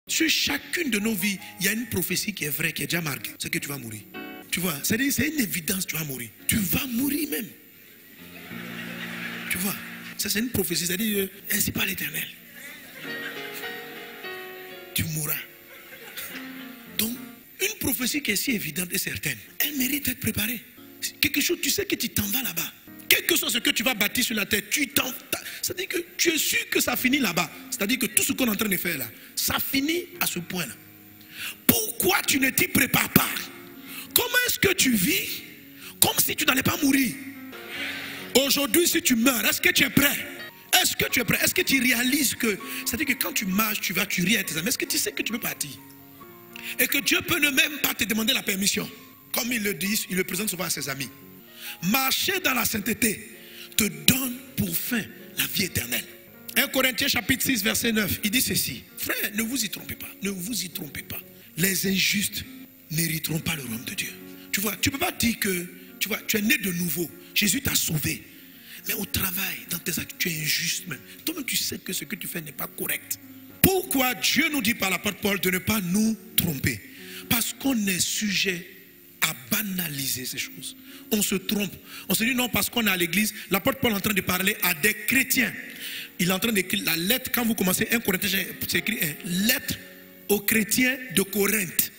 Sur chacune de nos vies, il y a une prophétie qui est vraie, qui est déjà marquée. C'est que tu vas mourir. Tu vois, c'est une évidence, tu vas mourir. Tu vas mourir même. Tu vois, ça c'est une prophétie, c'est-à-dire, ainsi par l'Éternel. Tu mourras. Donc, une prophétie qui est si évidente et certaine, elle mérite d'être préparée. Quelque chose, tu sais que tu t'en vas là-bas. Quel que soit ce que tu vas bâtir sur la terre, tu t'en vas. C'est-à-dire que tu es sûr que ça finit là-bas. C'est-à-dire que tout ce qu'on est en train de faire là, ça finit à ce point-là. Pourquoi tu ne t'y prépares pas? Comment est-ce que tu vis comme si tu n'allais pas mourir? Aujourd'hui, si tu meurs, est-ce que tu es prêt? Est-ce que tu es prêt? Est-ce que tu réalises que, c'est-à-dire que quand tu marches, tu ris à tes amis. Est-ce que tu sais que tu peux partir? Et que Dieu peut ne même pas te demander la permission. Comme il le dit, il le présente souvent à ses amis. Marcher dans la sainteté te donne pour fin la vie éternelle. 1 Corinthiens chapitre 6 verset 9, il dit ceci. Frère, ne vous y trompez pas. Ne vous y trompez pas. Les injustes n'hériteront pas le royaume de Dieu. Tu vois, tu ne peux pas dire que tu es né de nouveau. Jésus t'a sauvé. Mais au travail, dans tes actes, tu es injuste même. Toi-même, tu sais que ce que tu fais n'est pas correct. Pourquoi Dieu nous dit par l'apôtre Paul de ne pas nous tromper? Parce qu'on est sujet à banaliser ces choses. On se trompe. On se dit non parce qu'on est à l'église. L'apôtre Paul est en train de parler à des chrétiens. Il est en train d'écrire la lettre. Quand vous commencez 1 Corinthiens, c'est écrit lettre aux chrétiens de Corinthe.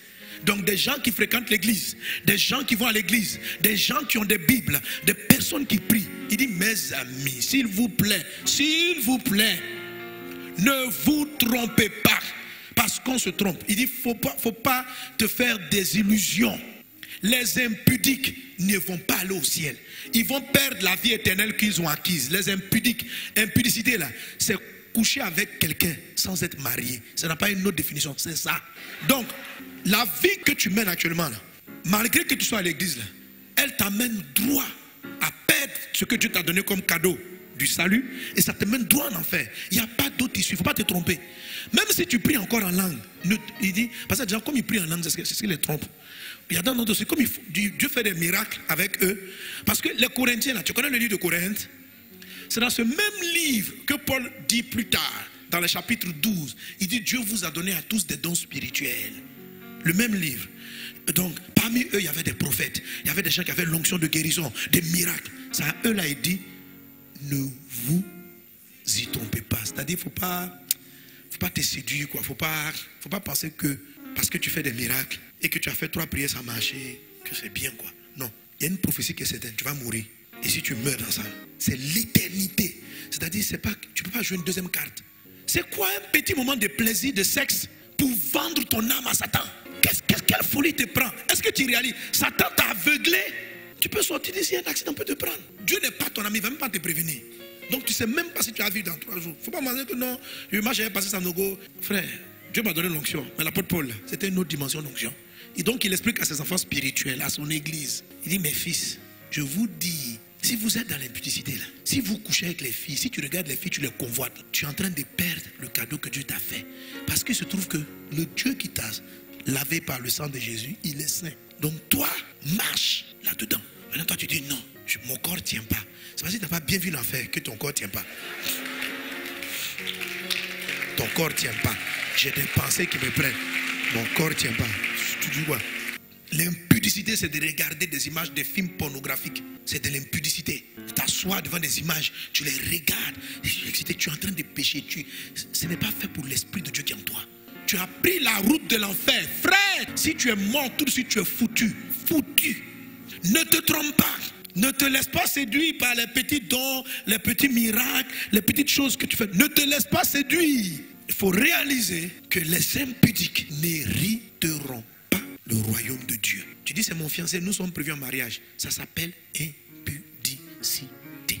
Donc des gens qui fréquentent l'église, des gens qui vont à l'église, des gens qui ont des bibles, des personnes qui prient. Il dit mes amis, s'il vous plaît, ne vous trompez pas. Parce qu'on se trompe. Il dit faut pas te faire des illusions. Les impudiques ne vont pas aller au ciel. Ils vont perdre la vie éternelle qu'ils ont acquise. Les impudiques, impudicité là, c'est coucher avec quelqu'un sans être marié. Ça n'a pas une autre définition, c'est ça. Donc, la vie que tu mènes actuellement là, malgré que tu sois à l'église là, elle t'amène droit à perdre ce que Dieu t'a donné comme cadeau du salut et ça te mène droit en enfer. Il n'y a pas d'autre issue, il ne faut pas te tromper. Même si tu pries encore en langue, il dit, parce que déjà comme ils prient en langue, c'est ce qui les trompe. Il y a d'autres aussi, comme Dieu fait des miracles avec eux. Parce que les Corinthiens, là, tu connais le livre de Corinthe? C'est dans ce même livre que Paul dit plus tard, dans le chapitre 12, il dit Dieu vous a donné à tous des dons spirituels. Le même livre. Donc, parmi eux, il y avait des prophètes, il y avait des gens qui avaient l'onction de guérison, des miracles. Ça, eux là, il dit, ne vous y trompez pas. C'est-à-dire, faut pas te séduire, quoi. Faut pas penser que parce que tu fais des miracles et que tu as fait 3 prières sans marcher, que c'est bien, quoi. Non. Il y a une prophétie qui est certaine, tu vas mourir. Et si tu meurs dans ça, c'est l'éternité. C'est-à-dire, tu ne peux pas jouer une deuxième carte. C'est quoi un petit moment de plaisir, de sexe, pour vendre ton âme à Satan? Quelle folie te prend? Est-ce que tu réalises? Satan t'a aveuglé. Tu peux sortir d'ici, un accident peut te prendre. Dieu n'est pas ton ami, il ne va même pas te prévenir. Donc tu ne sais même pas si tu as vu dans 3 jours. Il ne faut pas penser que non, moi j'avais passé sans logo. Frère, Dieu m'a donné l'onction. Mais l'apôtre Paul, c'était une autre dimension d'onction. Et donc il explique à ses enfants spirituels, à son église. Il dit, mes fils, je vous dis, si vous êtes dans l'impudicité, là, si vous couchez avec les filles, si tu regardes les filles, tu les convoites, tu es en train de perdre le cadeau que Dieu t'a fait. Parce qu'il se trouve que le Dieu qui t'a lavé par le sang de Jésus, il est saint. Donc toi, marche là-dedans. Maintenant toi tu dis non, mon corps ne tient pas. C'est parce que tu n'as pas bien vu l'enfer que ton corps ne tient pas. Ton corps ne tient pas. J'ai des pensées qui me prennent. Mon corps ne tient pas. Tu dis quoi? L'impudicité, c'est de regarder des images de films pornographiques. C'est de l'impudicité. Tu t'assois devant des images, tu les regardes. Tu es en train de pécher. Ce n'est pas fait pour l'Esprit de Dieu qui est en toi. Tu as pris la route de l'enfer. Frère, si tu es mort, tout de suite tu es foutu. Foutu. Ne te trompe pas. Ne te laisse pas séduire par les petits dons, les petits miracles, les petites choses que tu fais. Ne te laisse pas séduire. Il faut réaliser que les impudiques n'hériteront pas le royaume de Dieu. Tu dis c'est mon fiancé, nous sommes prévus en mariage. Ça s'appelle impudicité.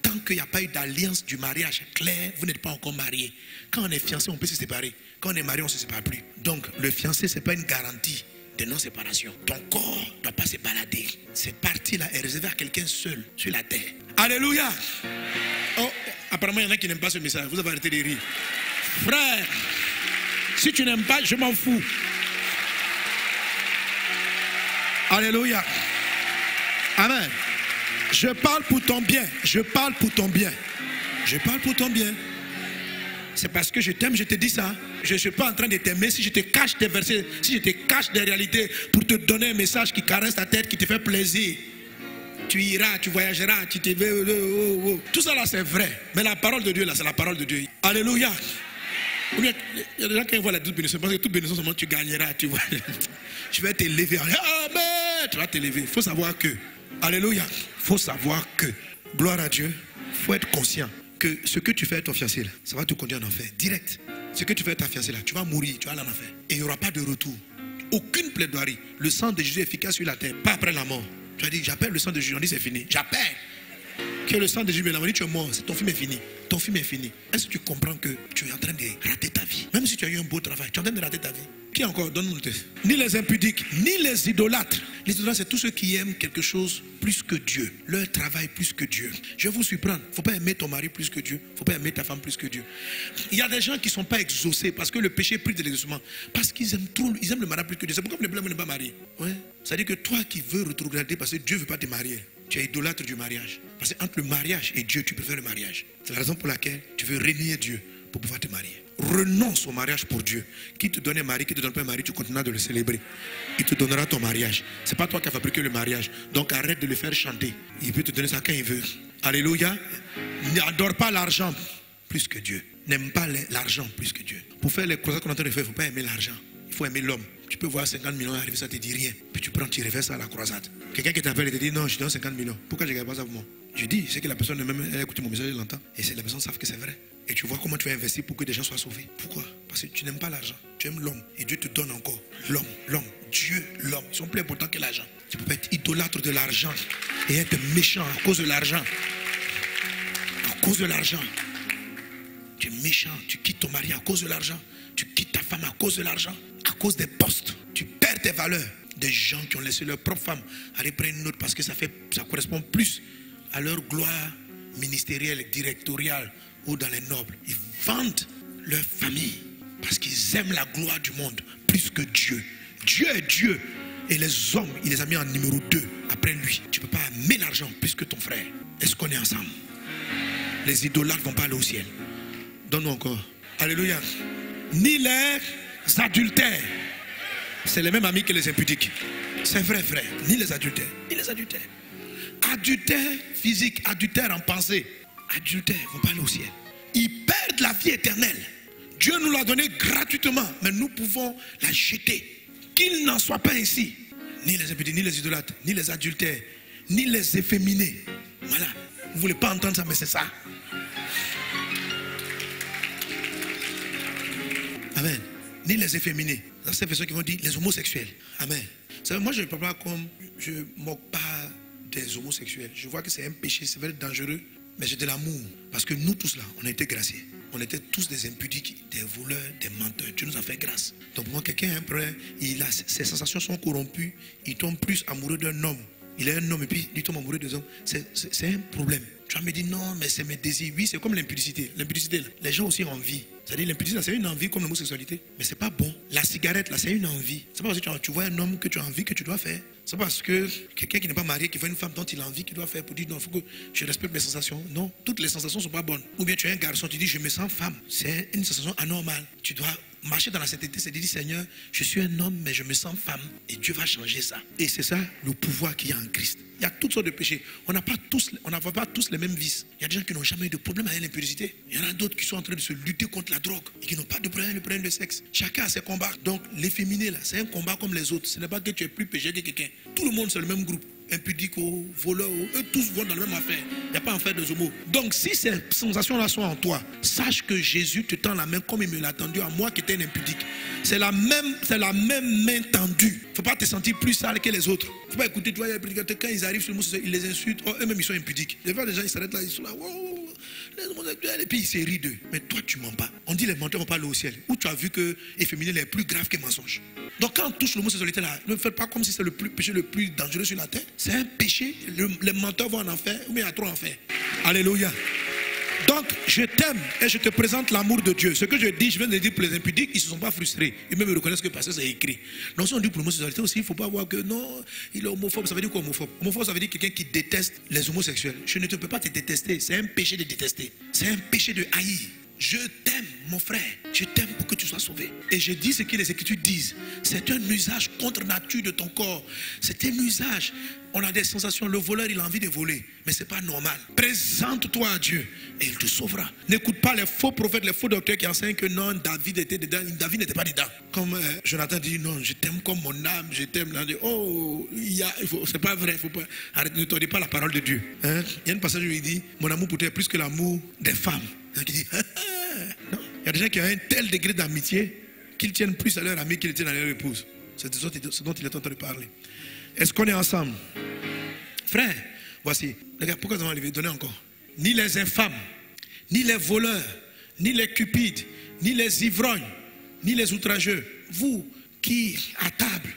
Tant qu'il n'y a pas eu d'alliance du mariage clair, vous n'êtes pas encore marié. Quand on est fiancé, on peut se séparer. Quand on est marié, on ne se sépare plus. Donc le fiancé, ce n'est pas une garantie de non-séparation. Ton corps ne doit pas se balader. Cette partie-là est réservée à quelqu'un seul sur la terre. Alléluia. Oh, apparemment, il y en a qui n'aiment pas ce message. Vous avez arrêté de rire. Frère, si tu n'aimes pas, je m'en fous. Alléluia. Amen. Je parle pour ton bien. Je parle pour ton bien. Je parle pour ton bien. c'est parce que je t'aime, je te dis ça. Je ne suis pas en train de t'aimer si je te cache des versets, si je te cache des réalités pour te donner un message qui caresse ta tête, qui te fait plaisir. Tu iras, tu voyageras, tu te veux. Tout ça là c'est vrai. Mais la parole de Dieu là, c'est la parole de Dieu. Alléluia. Il y a des gens qui voient la toute bénédiction, parce que toute bénédiction seulement tu gagneras, tu vois. Je vais t'élever. Amen. Tu vas t'élever. Il faut savoir que. Alléluia. Il faut savoir que. Gloire à Dieu. Il faut être conscient que ce que tu fais à ton fiancé là, ça va te conduire en enfer. Direct. Ce que tu fais à ta fiancée là, tu vas mourir, tu vas aller en enfer. Et il n'y aura pas de retour. Aucune plaidoirie. Le sang de Jésus est efficace sur la terre, pas après la mort. Tu as dit, j'appelle le sang de Jésus, on dit c'est fini. J'appelle que le sang de Jésus, on dit tu es mort, ton film est fini. Ton film est fini. Est-ce que tu comprends que tu es en train de rater ta vie? Même si tu as eu un beau travail, tu es en train de rater ta vie. Qui encore? Donne-nous le texte. Ni les impudiques, ni les idolâtres. Les idolâtres, c'est tous ceux qui aiment quelque chose plus que Dieu. Leur travail plus que Dieu. Je vais vous surprendre. Il ne faut pas aimer ton mari plus que Dieu. Il ne faut pas aimer ta femme plus que Dieu. Il y a des gens qui ne sont pas exaucés parce que le péché prive de l'exaucement. Parce qu'ils aiment trop, ils aiment le mariage plus que Dieu. C'est pourquoi le problème n'est pas marié. Ouais. C'est-à-dire que toi qui veux rétrograder parce que Dieu ne veut pas te marier, tu es idolâtre du mariage. Parce que entre le mariage et Dieu, tu préfères le mariage. C'est la raison pour laquelle tu veux renier Dieu pour pouvoir te marier. Renonce au mariage pour Dieu. Qui te donne un mari, qui te donne pas un mari, tu continueras de le célébrer. Il te donnera ton mariage. Ce n'est pas toi qui as fabriqué le mariage. Donc arrête de le faire chanter. Il peut te donner ça quand il veut. Alléluia. N'adore pas l'argent plus que Dieu. N'aime pas l'argent plus que Dieu. Pour faire les croisades qu'on est en train de faire, il ne faut pas aimer l'argent. Il faut aimer l'homme. Tu peux voir 50 millions arriver, ça ne te dit rien. Puis tu prends, tu refais ça à la croisade. Quelqu'un qui t'appelle et te dit non, je te donne 50 millions. Pourquoi je ne regarde pas ça pour moi? Je dis, c'est que la personne même elle écoute mon message, elle l'entend. Et la personne savent que c'est vrai. Et tu vois comment tu vas investir pour que des gens soient sauvés. Pourquoi? Parce que tu n'aimes pas l'argent. Tu aimes l'homme. Et Dieu te donne encore. L'homme. Dieu, l'homme. Ils sont plus importants que l'argent. Tu peux pas être idolâtre de l'argent et être méchant à cause de l'argent. À cause de l'argent. Tu es méchant. Tu quittes ton mari à cause de l'argent. Tu quittes ta femme à cause de l'argent. À cause des postes. Tu perds tes valeurs. Des gens qui ont laissé leur propre femme aller prendre une autre parce que ça correspond plus à leur gloire ministérielle, directoriale ou dans les nobles. Ils vendent leur famille parce qu'ils aiment la gloire du monde plus que Dieu. Dieu est Dieu et les hommes, il les a mis en numéro 2 après lui. Tu ne peux pas aimer l'argent plus que ton frère. Est-ce qu'on est ensemble? Les idolâtres ne vont pas aller au ciel. Donne-nous encore. Alléluia. Ni les adultères. C'est les mêmes amis que les impudiques. C'est vrai, frère. Ni les adultères. Ni les adultères. Adultère physique, adultère en pensée. Adultères ne vont pas aller au ciel. Ils perdent la vie éternelle. Dieu nous l'a donnée gratuitement, mais nous pouvons la jeter. Qu'il n'en soit pas ainsi. Ni les impudiques, ni les idolâtres, ni les adultères, ni les efféminés. Voilà. Vous ne voulez pas entendre ça, mais c'est ça. Amen. Ni les efféminés. Dans ces personnes qui vont dire les homosexuels. Amen. Moi, je ne parle pas comme je ne moque pas des homosexuels. Je vois que c'est un péché, c'est vrai dangereux, mais j'ai de l'amour. Parce que nous tous là, on a été graciés. On était tous des impudiques, des voleurs, des menteurs. Dieu nous a fait grâce. Donc pour moi, quelqu'un, après, ses sensations sont corrompues. Il tombe plus amoureux d'un homme. Il est un homme et puis il tombe amoureux des hommes. C'est un problème. Tu vas me dire non, mais c'est mes désirs. Oui, c'est comme l'impudicité. L'impudicité, les gens aussi ont envie. C'est-à-dire l'impudicité, c'est une envie comme l'homosexualité. Mais c'est pas bon. La cigarette, là, c'est une envie. C'est pas parce que tu vois un homme que tu as envie que tu dois faire. C'est parce que quelqu'un qui n'est pas marié, qui voit une femme dont il a envie, qu'il doit faire pour dire non, il faut que je respecte mes sensations. Non, toutes les sensations ne sont pas bonnes. Ou bien tu es un garçon, tu dis je me sens femme. C'est une sensation anormale. Tu dois marcher dans la sainteté, c'est de dire Seigneur, je suis un homme, mais je me sens femme. Et Dieu va changer ça. Et c'est ça le pouvoir qu'il y a en Christ. Il y a toutes sortes de péchés. On n'a pas tous les mêmes vices. Il y a des gens qui n'ont jamais eu de problème avec l'impudicité. Il y en a d'autres qui sont en train de se lutter contre la drogue et qui n'ont pas de problème de sexe. Chacun a ses combats. Donc l'efféminé là, c'est un combat comme les autres. Ce n'est pas que tu es plus péché que quelqu'un. Tout le monde c'est le même groupe. Impudiques, voleurs, eux tous vont dans la même affaire. Il n'y a pas affaire de homos. Donc si ces sensations-là sont en toi, sache que Jésus te tend la main comme il me l'a tendu à moi qui étais un impudique. C'est la même main tendue. Il ne faut pas te sentir plus sale que les autres. Il ne faut pas écouter, tu vois, les prédicateurs, quand ils arrivent sur le mot, ils les insultent. Oh, eux-mêmes, ils sont impudiques. Les gens, ils s'arrêtent là, ils sont là. Wow, les homosexuels, et puis ils se rient d'eux. Mais toi, tu mens pas. On dit les menteurs ne vont pas aller au ciel. Où tu as vu que efféminé est plus grave que mensonge. Donc quand on touche l'homosexualité là, ne faites pas comme si c'est le péché le plus dangereux sur la terre. C'est un péché. Les menteurs vont en enfer, ou bien il y a trop en enfer. Alléluia. Donc, je t'aime et je te présente l'amour de Dieu. Ce que je dis, je viens de dire pour les impudiques, ils ne se sont pas frustrés. Ils même reconnaissent que parce que c'est écrit. Donc, si on dit pour l'homosexualité aussi, il ne faut pas voir que non, il est homophobe. Ça veut dire quoi homophobe? Homophobe, ça veut dire quelqu'un qui déteste les homosexuels. Je ne peux pas te détester. C'est un péché de détester. C'est un péché de haïr. Je t'aime, mon frère, je t'aime pour que tu sois sauvé. Et je dis ce que les Écritures disent. C'est un usage contre nature de ton corps. C'est un usage. On a des sensations. Le voleur, il a envie de voler. Mais ce n'est pas normal. Présente-toi à Dieu et il te sauvera. N'écoute pas les faux prophètes, les faux docteurs qui enseignent que non, David était dedans. David n'était pas dedans. Comme Jonathan dit, non, je t'aime comme mon âme, je t'aime. Oh, c'est pas vrai. Faut pas, arrête, ne tournez pas la parole de Dieu. Hein? Il y a une passage où il dit, mon amour pour toi est plus que l'amour des femmes. Qui dit, non. Il y a des gens qui ont un tel degré d'amitié qu'ils tiennent plus à leur ami qu'ils tiennent à leur épouse. C'est ce dont il est en train de parler. Est-ce qu'on est ensemble? Frère, voici. Regarde, pourquoi nous allons lui donner encore? Ni les infâmes, ni les voleurs, ni les cupides, ni les ivrognes, ni les outrageux. Vous qui à table.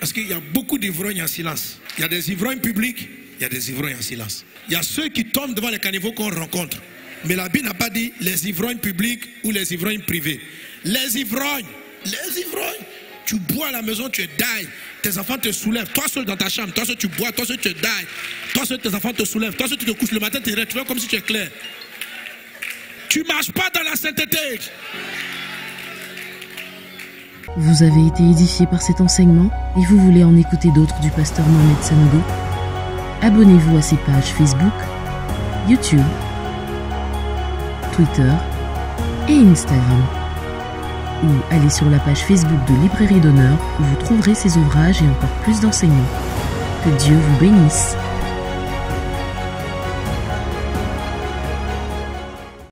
Parce qu'il y a beaucoup d'ivrognes en silence. Il y a des ivrognes publics, il y a des ivrognes en silence. Il y a ceux qui tombent devant les caniveaux qu'on rencontre. Mais la Bible n'a pas dit les ivrognes publics ou les ivrognes privés. Les ivrognes. Tu bois à la maison, tu es die. Tes enfants te soulèvent. Toi seul dans ta chambre, toi seul tu bois, toi seul tu es die. Toi seul tes enfants te soulèvent. Toi seul tu te couches le matin, tu es comme si tu es clair. Tu ne marches pas dans la sainteté. Vous avez été édifié par cet enseignement et vous voulez en écouter d'autres du pasteur Mohamed Sanogo? Abonnez-vous à ses pages Facebook, YouTube, Twitter et Instagram. Ou allez sur la page Facebook de Librairie d'Honneur où vous trouverez ses ouvrages et encore plus d'enseignements. Que Dieu vous bénisse.